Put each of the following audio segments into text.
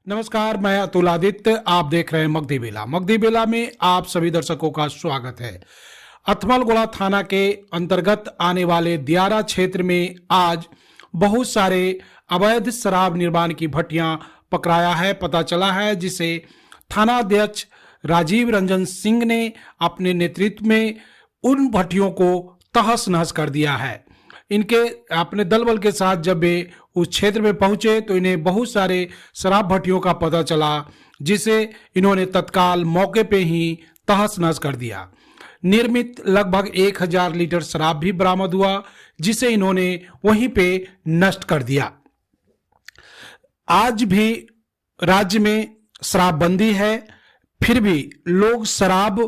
नमस्कार, मैं अतुल आदित्य। आप देख रहे हैं मगधी बेला। मगधी बेला में आप सभी दर्शकों का स्वागत है। अथमलगोला थाना के अंतर्गत आने वाले दियारा क्षेत्र में आज बहुत सारे अवैध शराब निर्माण की भट्टियां पकड़ाया है, पता चला है, जिसे थाना अध्यक्ष राजीव रंजन सिंह ने अपने नेतृत्व में उन भट्टियों को तहस नहस कर दिया है। इनके अपने दल बल के साथ जब वे उस क्षेत्र में पहुंचे तो इन्हें बहुत सारे शराब भट्टियों का पता चला, जिसे इन्होंने तत्काल मौके पे ही तहस नहस कर दिया। निर्मित लगभग 1000 लीटर शराब भी बरामद हुआ, जिसे इन्होंने वहीं पे नष्ट कर दिया। आज भी राज्य में शराबबंदी है, फिर भी लोग शराब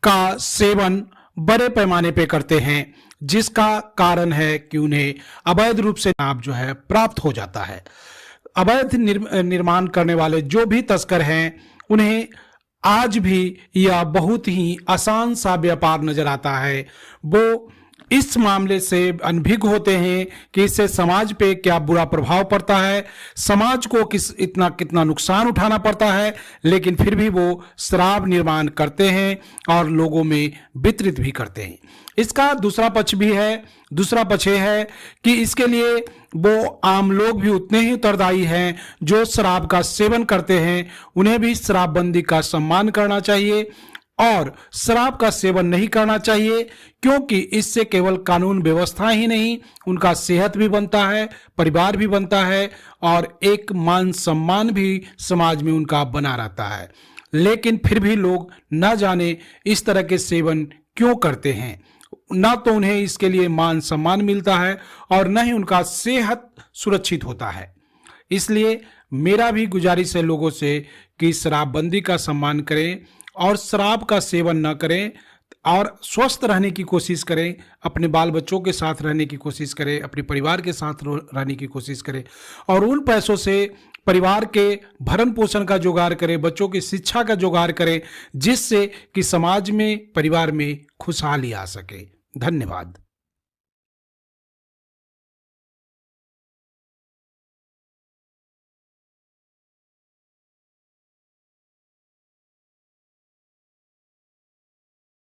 का सेवन बड़े पैमाने पे करते हैं, जिसका कारण है कि उन्हें अवैध रूप से शराब जो है प्राप्त हो जाता है। अवैध निर्माण करने वाले जो भी तस्कर हैं, उन्हें आज भी यह बहुत ही आसान सा व्यापार नजर आता है। वो इस मामले से अनभिज्ञ होते हैं कि इससे समाज पे क्या बुरा प्रभाव पड़ता है, समाज को कितना नुकसान उठाना पड़ता है, लेकिन फिर भी वो शराब निर्माण करते हैं और लोगों में वितरित भी करते हैं। इसका दूसरा पक्ष भी है। दूसरा पक्ष है कि इसके लिए वो आम लोग भी उतने ही उत्तरदायी हैं जो शराब का सेवन करते हैं। उन्हें भी शराबबंदी का सम्मान करना चाहिए और शराब का सेवन नहीं करना चाहिए, क्योंकि इससे केवल कानून व्यवस्था ही नहीं, उनका सेहत भी बनता है, परिवार भी बनता है और एक मान सम्मान भी समाज में उनका बना रहता है। लेकिन फिर भी लोग न जाने इस तरह के सेवन क्यों करते हैं। ना तो उन्हें इसके लिए मान सम्मान मिलता है और न ही उनका सेहत सुरक्षित होता है। इसलिए मेरा भी गुजारिश है लोगों से कि शराबबंदी का सम्मान करें और शराब का सेवन न करें और स्वस्थ रहने की कोशिश करें, अपने बाल बच्चों के साथ रहने की कोशिश करें, अपने परिवार के साथ रहने की कोशिश करें और उन पैसों से परिवार के भरण पोषण का जुगाड़ करें, बच्चों की शिक्षा का जुगाड़ करें, जिससे कि समाज में, परिवार में खुशहाली आ सके। धन्यवाद।